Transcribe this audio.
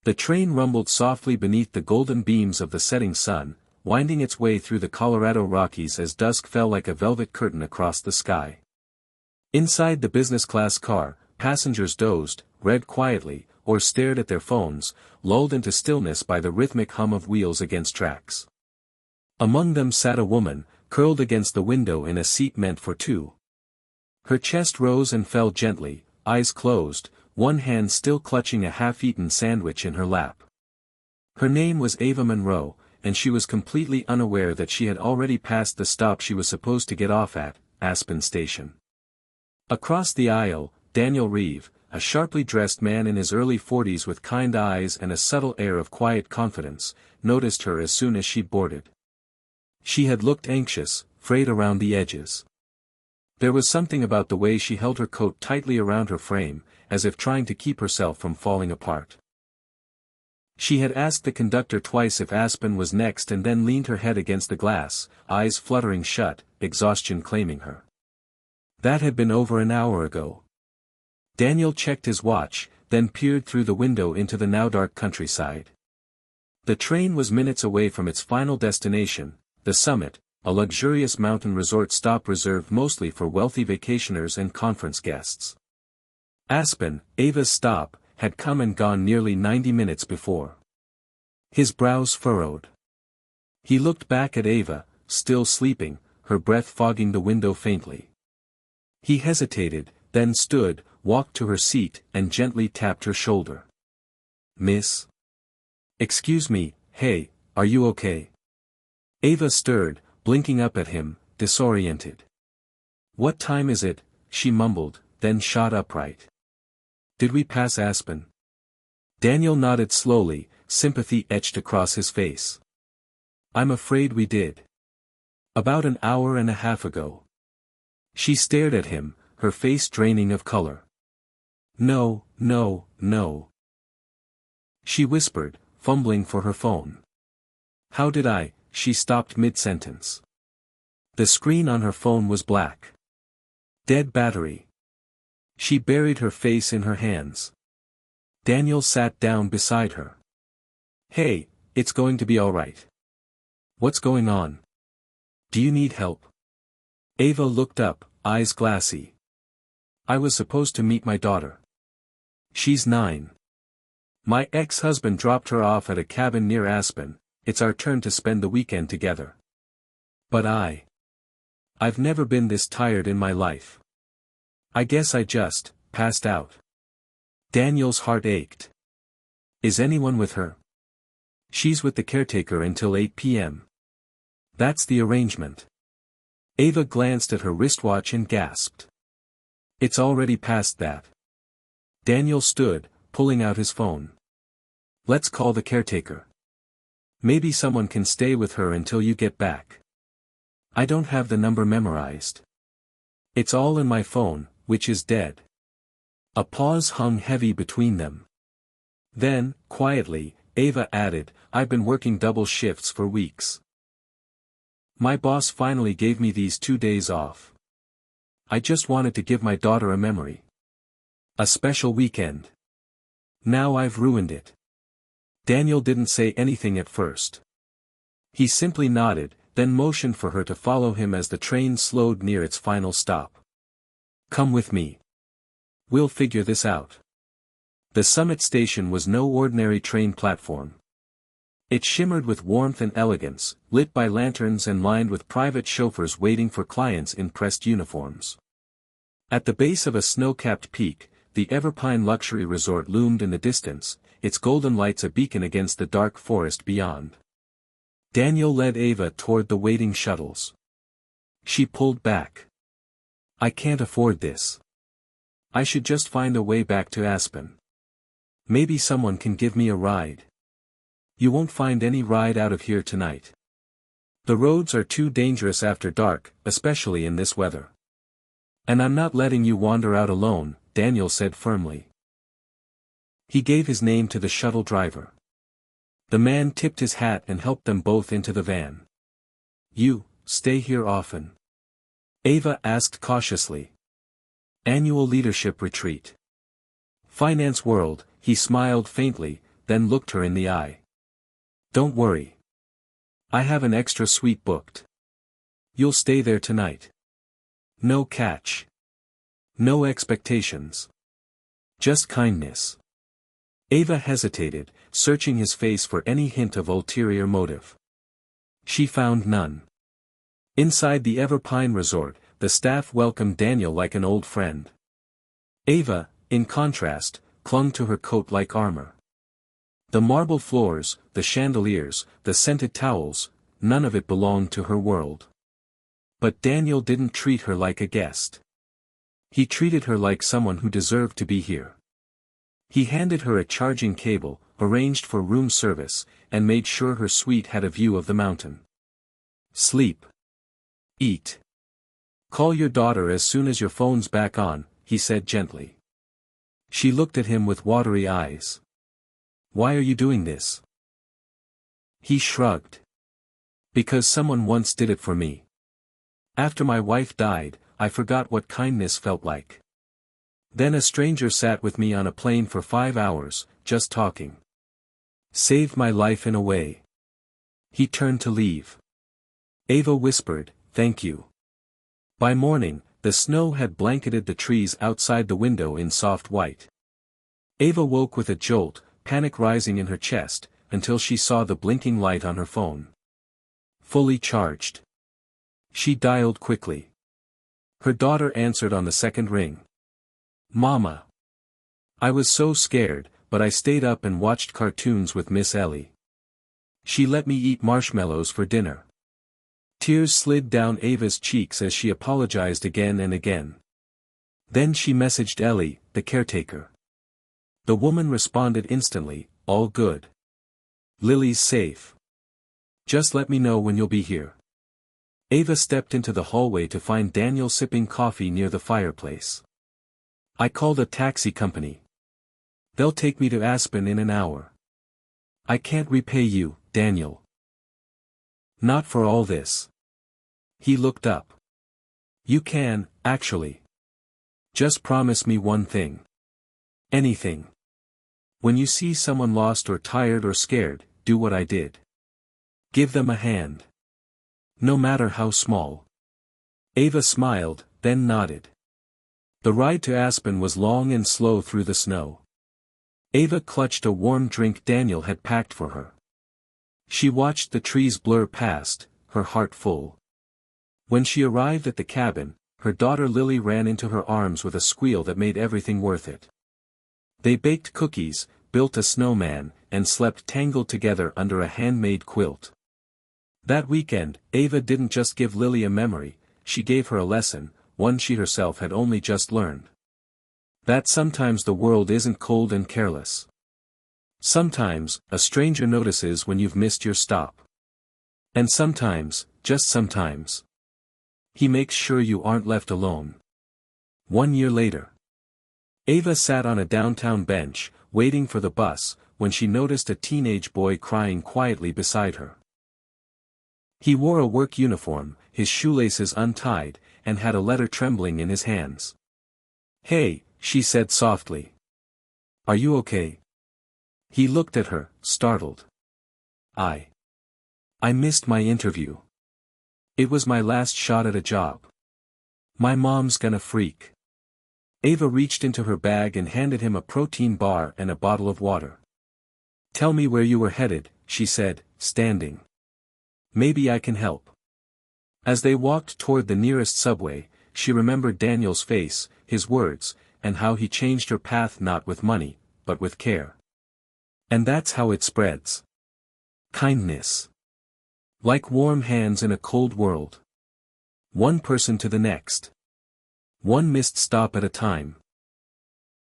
The train rumbled softly beneath the golden beams of the setting sun, winding its way through the Colorado Rockies as dusk fell like a velvet curtain across the sky. Inside the business-class car, passengers dozed, read quietly, or stared at their phones, lulled into stillness by the rhythmic hum of wheels against tracks. Among them sat a woman, curled against the window in a seat meant for two. Her chest rose and fell gently, eyes closed, one hand still clutching a half-eaten sandwich in her lap. Her name was Ava Monroe, and she was completely unaware that she had already passed the stop she was supposed to get off at, Aspen Station. Across the aisle, Daniel Reeve, a sharply dressed man in his early 40s with kind eyes and a subtle air of quiet confidence, noticed her as soon as she boarded. She had looked anxious, frayed around the edges. There was something about the way she held her coat tightly around her frame, as if trying to keep herself from falling apart. She had asked the conductor twice if Aspen was next and then leaned her head against the glass, eyes fluttering shut, exhaustion claiming her. That had been over an hour ago. Daniel checked his watch, then peered through the window into the now dark countryside. The train was minutes away from its final destination, the summit, a luxurious mountain resort stop reserved mostly for wealthy vacationers and conference guests. Aspen, Ava's stop, had come and gone nearly 90 minutes before. His brows furrowed. He looked back at Ava, still sleeping, her breath fogging the window faintly. He hesitated, then stood, walked to her seat and gently tapped her shoulder. "Miss? Excuse me, hey, are you okay?" Ava stirred, blinking up at him, disoriented. "What time is it?" she mumbled, then shot upright. "Did we pass Aspen?" Daniel nodded slowly, sympathy etched across his face. "I'm afraid we did. About an hour and a half ago." She stared at him, her face draining of color. "No, no, no," she whispered, fumbling for her phone. "How did I?" She stopped mid-sentence. The screen on her phone was black. Dead battery. She buried her face in her hands. Daniel sat down beside her. "Hey, it's going to be all right. What's going on? Do you need help?" Ava looked up, eyes glassy. "I was supposed to meet my daughter. She's 9. My ex-husband dropped her off at a cabin near Aspen. It's our turn to spend the weekend together. But I've never been this tired in my life. I guess I just passed out." Daniel's heart ached. "Is anyone with her?" "She's with the caretaker until 8 p.m. That's the arrangement." Ava glanced at her wristwatch and gasped. "It's already past that." Daniel stood, pulling out his phone. "Let's call the caretaker. Maybe someone can stay with her until you get back. I don't have the number memorized. It's all in my phone, which is dead." A pause hung heavy between them. Then, quietly, Ava added, "I've been working double shifts for weeks. My boss finally gave me these 2 days off. I just wanted to give my daughter a memory. A special weekend. Now I've ruined it." Daniel didn't say anything at first. He simply nodded, then motioned for her to follow him as the train slowed near its final stop. "Come with me. We'll figure this out." The summit station was no ordinary train platform. It shimmered with warmth and elegance, lit by lanterns and lined with private chauffeurs waiting for clients in pressed uniforms. At the base of a snow-capped peak, the Everpine Luxury Resort loomed in the distance, its golden lights a beacon against the dark forest beyond. Daniel led Ava toward the waiting shuttles. She pulled back. "I can't afford this. I should just find a way back to Aspen. Maybe someone can give me a ride." "You won't find any ride out of here tonight. The roads are too dangerous after dark, especially in this weather. And I'm not letting you wander out alone," Daniel said firmly. He gave his name to the shuttle driver. The man tipped his hat and helped them both into the van. "You stay here often?" Ava asked cautiously. "Annual leadership retreat. Finance World," he smiled faintly, then looked her in the eye. "Don't worry. I have an extra suite booked. You'll stay there tonight. No catch. No expectations. Just kindness." Ava hesitated, searching his face for any hint of ulterior motive. She found none. Inside the Everpine Resort, the staff welcomed Daniel like an old friend. Ava, in contrast, clung to her coat like armor. The marble floors, the chandeliers, the scented towels, none of it belonged to her world. But Daniel didn't treat her like a guest. He treated her like someone who deserved to be here. He handed her a charging cable, arranged for room service, and made sure her suite had a view of the mountain. "Sleep. Eat. Call your daughter as soon as your phone's back on," he said gently. She looked at him with watery eyes. "Why are you doing this?" He shrugged. "Because someone once did it for me. After my wife died, I forgot what kindness felt like. Then a stranger sat with me on a plane for 5 hours, just talking. Saved my life in a way." He turned to leave. Ava whispered, "Thank you." By morning, the snow had blanketed the trees outside the window in soft white. Ava woke with a jolt, panic rising in her chest, until she saw the blinking light on her phone. Fully charged. She dialed quickly. Her daughter answered on the second ring. "Mama. I was so scared, but I stayed up and watched cartoons with Miss Ellie. She let me eat marshmallows for dinner." Tears slid down Ava's cheeks as she apologized again and again. Then she messaged Ellie, the caretaker. The woman responded instantly, "All good. Lily's safe. Just let me know when you'll be here." Ava stepped into the hallway to find Daniel sipping coffee near the fireplace. "I called a taxi company. They'll take me to Aspen in an hour. I can't repay you, Daniel. Not for all this." He looked up. "You can, actually. Just promise me one thing. Anything. When you see someone lost or tired or scared, do what I did. Give them a hand. No matter how small." Ava smiled, then nodded. The ride to Aspen was long and slow through the snow. Ava clutched a warm drink Daniel had packed for her. She watched the trees blur past, her heart full. When she arrived at the cabin, her daughter Lily ran into her arms with a squeal that made everything worth it. They baked cookies, built a snowman, and slept tangled together under a handmade quilt. That weekend, Ava didn't just give Lily a memory, she gave her a lesson, one she herself had only just learned. That sometimes the world isn't cold and careless. Sometimes, a stranger notices when you've missed your stop. And sometimes, just sometimes, he makes sure you aren't left alone. 1 year later. Ava sat on a downtown bench, waiting for the bus, when she noticed a teenage boy crying quietly beside her. He wore a work uniform, his shoelaces untied, and had a letter trembling in his hands. "Hey," she said softly. "Are you okay?" He looked at her, startled. I missed my interview. It was my last shot at a job. My mom's gonna freak." Ava reached into her bag and handed him a protein bar and a bottle of water. "Tell me where you were headed," she said, standing. "Maybe I can help." As they walked toward the nearest subway, she remembered Daniel's face, his words, and how he changed her path not with money, but with care. And that's how it spreads. Kindness. Like warm hands in a cold world. One person to the next. One missed stop at a time.